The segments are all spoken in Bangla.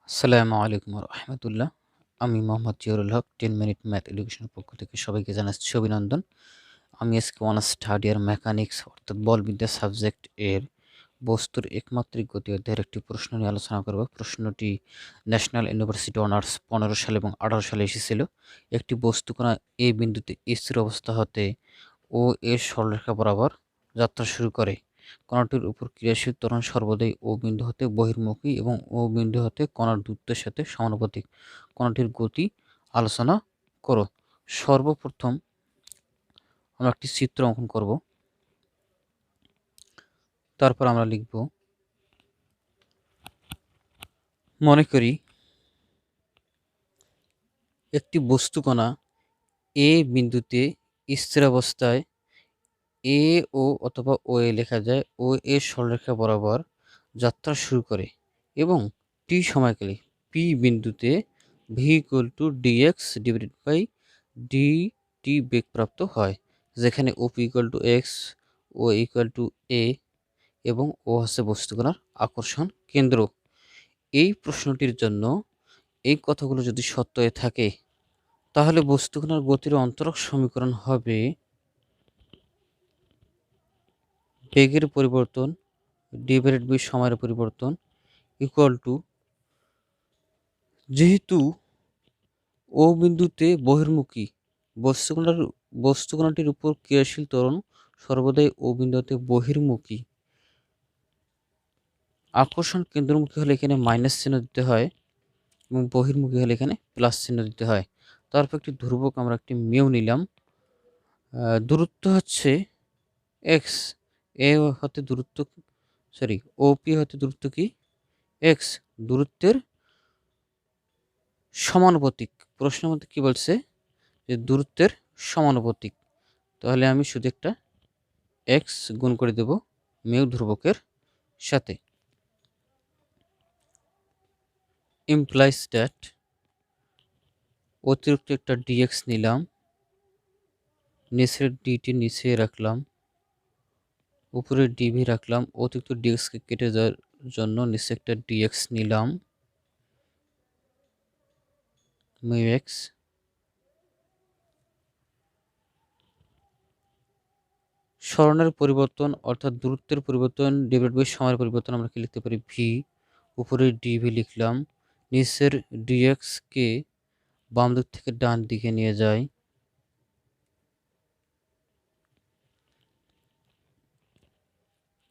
আসসালামু আলাইকুম রহমতুল্লাহ। আমি মোহাম্মদ জিয়ারুল হক 10 মিনিট ম্যাথ এডুকেশনের পক্ষ থেকে সবাইকে জানাচ্ছি অভিনন্দন। আমি আজকে অনার্স থার্ড ইয়ার মেকানিক্স অর্থাৎ বলবিদ্যা সাবজেক্ট এর বস্তুর একমাত্রিক গতি অধ্যায়ের একটি প্রশ্ন নিয়ে আলোচনা করব। প্রশ্নটি ন্যাশনাল ইউনিভার্সিটি অনার্স 15 সালে এবং 18 সালে এসেছিল। একটি বস্তুকণা এ বিন্দুতে স্থির অবস্থা হতে ও এর সরলরেখা বরাবর যাত্রা শুরু করে। কণাটির উপর ক্রিয়াশীল ত্বরণ সর্বদাই ও বিন্দু হতে বহির্মুখী এবং ও বিন্দু হতে কণার দূরত্বের সাথে সমানুপাতিক। কণাটির গতি আলোচনা করো। সর্বপ্রথম আমরা একটি চিত্র অঙ্কন করব। তারপর আমরা লিখব, মনে করি একটি বস্তুকণা এ বিন্দুতে স্থির অবস্থায় এ ও অথবা ও এ লেখা যায় ও এর সরলরেখা বরাবর যাত্রা শুরু করে এবং টি সময়কালে পি বিন্দুতে V equal to DX divided by DT বেগপ্রাপ্ত হয়, যেখানে ওপি ইকুয়াল টু এক্স ও ইকুয়াল টু এ এবং ও হচ্ছে বস্তুকণার আকর্ষণ কেন্দ্র। এই প্রশ্নটির জন্য এই কথাগুলো যদি সত্য হয়ে থাকে তাহলে বস্তুকণার গতির অন্তরক সমীকরণ হবে বেগের পরিবর্তন ডিভাইডেড বাই সময়ের পরিবর্তন ইকুয়াল টু, যেহেতু ও বিন্দুতে বহির্মুখী বস্তুকণাটির উপর ক্রিয়াশীল ত্বরণ সর্বদাই ও বিন্দুতে বহির্মুখী, আকর্ষণ কেন্দ্রমুখী হলে এখানে মাইনাস চিহ্ন দিতে হয় এবং বহির্মুখী হলে এখানে প্লাস চিহ্ন দিতে হয়। তারপর একটি ধ্রুবক আমরা একটি মিউ নিলাম। দূরত্ব হচ্ছে এক্স, এ হতে দূরত্ব ওপি হতে দূরত্ব কি এক্স, দূরত্বের সমানুপাতিক। প্রশ্নের মধ্যে কি বলছে যে দূরত্বের সমানুপাতিক, তাহলে আমি শুধু একটা এক্স গুণ করে দেব মিউ ধ্রুবকের সাথে। ইমপ্লাইজ দ্যাট অতিরিক্ত একটা ডিএক্স নিলাম, নিচের ডিটি নিচে রাখলাম, উপরে ডিভি রাখলাম, অতিরিক্ত ডিএক্সকে কেটে যাওয়ার জন্য নিচে একটা ডিএক্স নিলাম মিউ এক্স। সরণের পরিবর্তন অর্থাৎ দূরত্বের পরিবর্তন ডিভাইড বাই সময়ের পরিবর্তন আমরা কি লিখতে পারি ভি, উপরে ডিভি লিখলাম, নিচের ডিএক্সকে বাম দিক থেকে ডান দিকে নিয়ে যায়।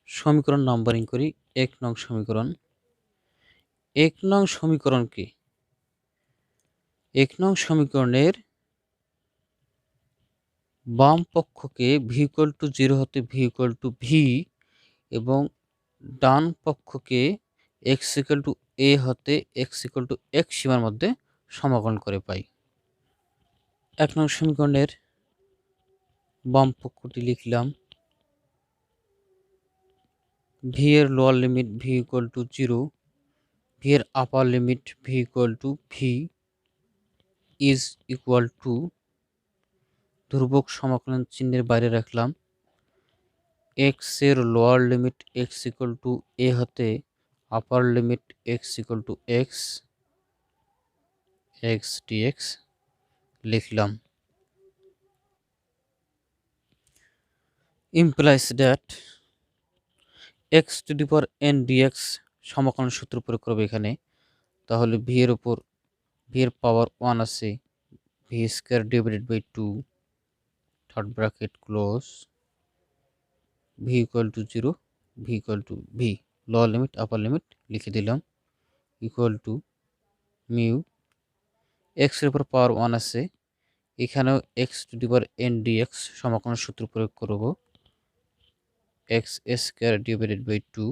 সমীকরণ নাম্বারিং করি। 1 নং সমীকরণ। 1 নং সমীকরণ কি? 1 নং সমীকরণের বাম পক্ষকে ভি ইকুয়াল টু 0 হতে ভি ইকুয়াল টু ভি এবং ডান পক্ষকে এক্স ইকুয়াল টু এ হতে এক্স ইকুয়াল টু এক্স সীমার মধ্যে সমাকলন করে পাই। 1 নং সমীকরণের বাম পক্ষটি লিখলাম, ভি এর lower limit V equal to 0, V এর upper limit V equal to V is equal to, ধ্রুবক সমাকলন চিহ্নের বাইরে রাখলাম, এক্স এর lower limit X equal to A হতে upper limit X equal to X X DX লিখলাম। Implies that X to the power N dx সমাকলন সূত্র প্রয়োগ করবে এখানে, তাহলে ভি এর উপর ভি এর পাওয়ার 1 আছে, v square divided by 2 third bracket close, v equal to 0, v equal to v lower limit upper limit লিখে দিলাম ইকুয়াল টু মিউ, এক্স এর উপর পাওয়ার 1 আছে, এখানেও x to the power N dx সমাকলন সূত্র প্রয়োগ করব, x square divided by 2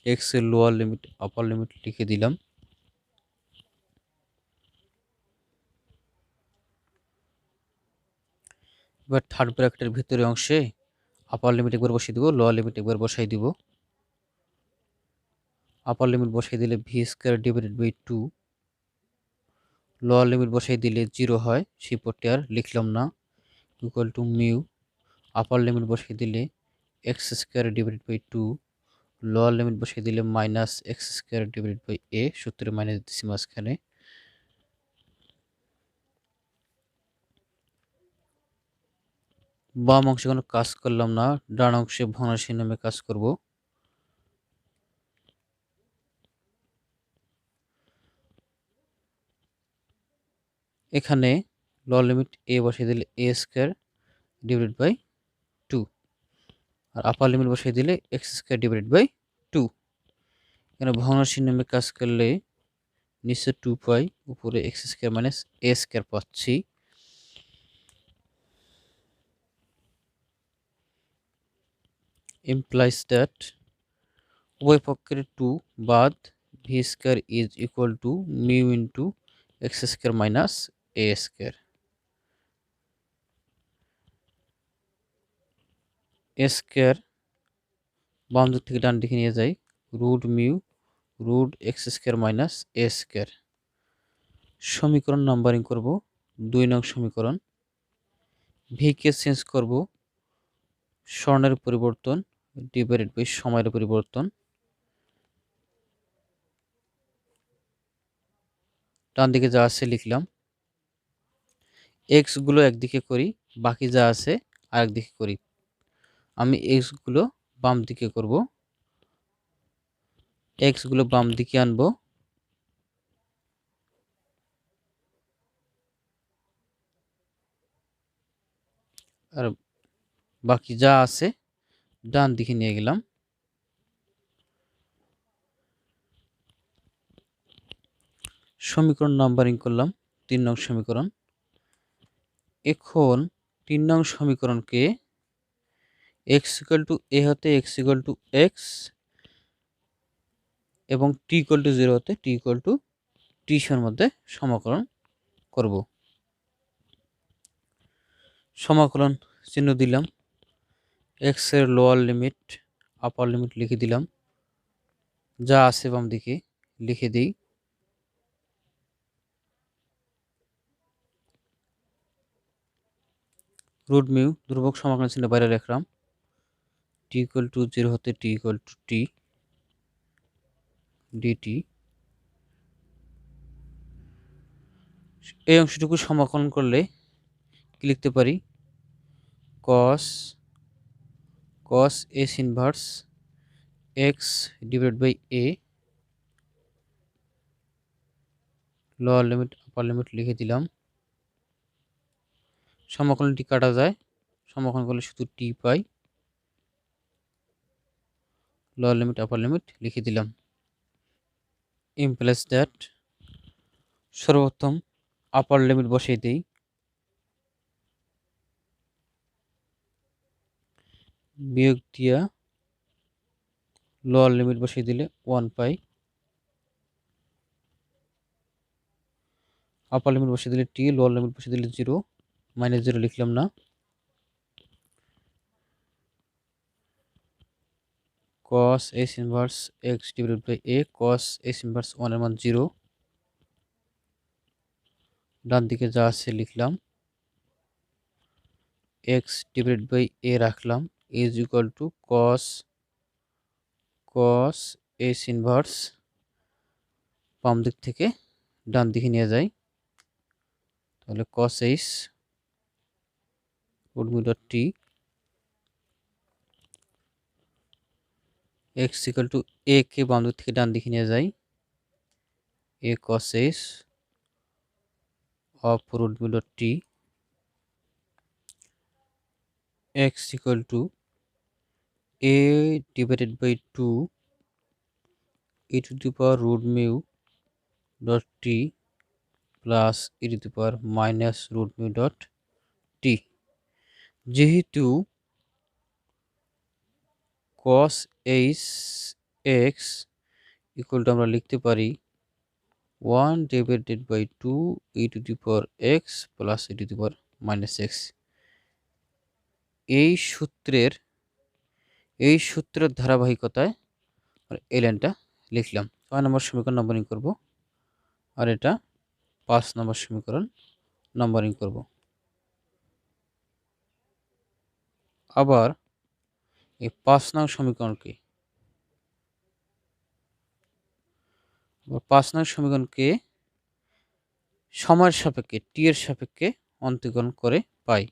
x এর লোয়ার লিমিট আপার লিমিট লিখে দিলাম। এবার থার্ড ব্র্যাকেটের ভিতরে অংশে আপার লিমিট একবার বসিয়ে দিব, লোয়ার লিমিট একবার বসাই দিব। আপার লিমিট বসাই দিলে V square divided by 2, lower limit বসাই দিলে 0 হয়, সেই পদটি আর লিখলাম না, equal to mu, upper limit বসাই দিলে X square divided by 2, lower limit বসিয়ে দিলে minus X square divided by A, সূত্রে মাইনাস দিচ্ছি মাঝখানে। বাম অংশে কোনো কাজ করলাম না, ডান অংশে ভগ্নাংশের নামে কাজ করব। এখানে লোয়ার লিমিট এ বসিয়ে দিলে এ স্কোয়ার ডিভাইডেড বাই 2, আর আপার লিমিট বসিয়ে দিলে এক্স স্কোয়ার ডিভাইডেড বাই 2। এখানে ভগ্নাংশের নামে কাজ করলে নিচে 2 পাই, উপরে X square minus A square পাচ্ছি। implies that উভয় পক্ষের 2 বাদ V square is equal to mu into X square minus A square. A square বাম দিক থেকে ডান দিকে নিয়ে যাই, root mu root X square minus A square. সমীকরণ নাম্বারিং করব, 2 নং সমীকরণ। ভিকে চেঞ্জ করব স্বর্ণের পরিবর্তন ডিভাইডেড বাই সময়ের পরিবর্তন। ডান দিকে যা আছে লিখলাম, এক্স গুলো একদিকে করি, বাকি যা আছে আরেক দিকে করি। আমি এক্স গুলো বাম দিকে করব, এক্স গুলো বাম দিকে আনবো, আর বাকি যা আছে ডান দিকে নিয়ে গেলাম। সমীকরণ নাম্বারিং করলাম, 3 নং সমীকরণ। এখন 3 নং সমীকরণকে এক্স ইকুয়াল টু এ হতে এক্স ইকুয়াল টু এক্স এবং টি ইকুয়াল টু 0 হতে টি ইকুয়াল টু টি এর মধ্যে সমাকলন করব। সমাকলন চিহ্ন দিলাম, এক্স এর লোয়ার লিমিট আপার লিমিট লিখে দিলাম, যা আছে বাম দিকে লিখে দিই। রুট মিউ ধ্রুবক সমাকলন চিহ্ন বাইরে রাখলাম, টি ইকুয়াল টু 0 হতে t equal to t dt. এই অংশটুকু সমাকলন করলে কি লিখতে পারি, cos s inverse x divided by a, lower limit upper limit লিখে দিলাম। সমাকলনটি কাটা যায়, সমাকলন করলে শুধু টি পাই, লোয়ার লিমিট আপার লিমিট লিখে দিলাম। ইমপ্লাইজ দ্যাট সর্বপ্রথম আপার লিমিট বসিয়ে দিই, বিয়োগ দিয়া লোয়ার লিমিট বসিয়ে দিলে 1 পাই, আপার লিমিট বসিয়ে দিলে টি, লোয়ার লিমিট বসিয়ে দিলে 0, মাইনাস 0 লিখলাম না। cos s inverse x divided by a, cos s inverse 1 এর মান 0। ডান দিকে যা আছে লিখলাম, x ডিভাইডেড বাই a রাখলাম, is equal two cos s inverse, বাম দিক থেকে ডান দিকে নিয়ে যাই, তাহলে cos s root mean dot t x equal to a কে বাম দিক থেকে ডান দিকে নিয়ে যাই, a cos s of root mean dot t x equal to a divided by 2 e to the power root mu dot t plus e to the power minus root mu dot t। যেহেতু cos h x equal to আমরা লিখতে পারি 1 divided by 2 e to the power x plus e to the power minus x, এই সূত্রের ধারাবাহিকতায় এই লাইনটা লিখলাম। 6 নম্বর সমীকরণ নম্বরিং করব, আর এটা 5 নম্বর সমীকরণ নম্বরিং করব। আবার এই 5 নং সমীকরণকে 5 নং সমীকরণকে সময়ের সাপেক্ষে টি এর সাপেক্ষে অন্তরীকরণ করে পাই।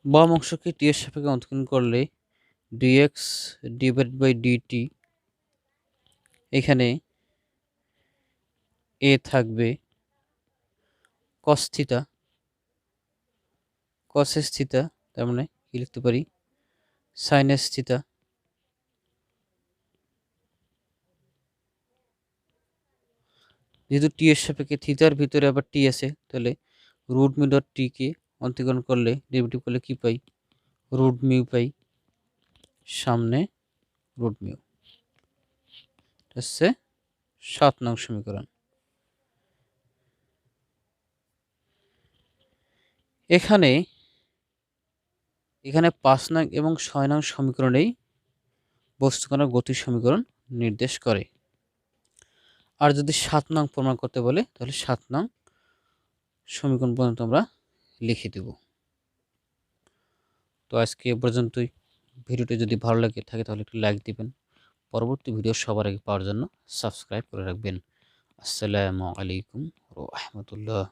বাম অংশকে টি এর সাপেক্ষে অন্তরীকরণ করলে dx ডিভাইড বাই dt, এখানে a থাকবে cos theta, cos s theta, তার মানে কি লিখতে পারি sin s থিটা, যেহেতু টি এর সাপেক্ষে থিতার ভিতরে আবার টি আছে, তাহলে রুট মিউ ডট টি কে অন্তরীকরণ করলে ডেরিভেটিভ করলে কি পাই, রুট মিউ পাই, সামনে রুট মিউ। হচ্ছে 7 নং সমীকরণ। এখানে 5 নং এবং 6 নং সমীকরণেই বস্তুকণার গতির সমীকরণ নির্দেশ করে। আর যদি 7 নং প্রমাণ করতে বলে তাহলে 7 নং সমীকরণ পর্যন্ত আমরা লিখে দেব। তো আজকে এ পর্যন্তই। ভিডিওটি যদি ভালো লাগে থাকে তাহলে একটু লাইক দিবেন। পরবর্তী ভিডিও সবার আগে পাওয়ার জন্য সাবস্ক্রাইব করে রাখবেন। আসসালামু আলাইকুম ওয়া রাহমাতুল্লাহ।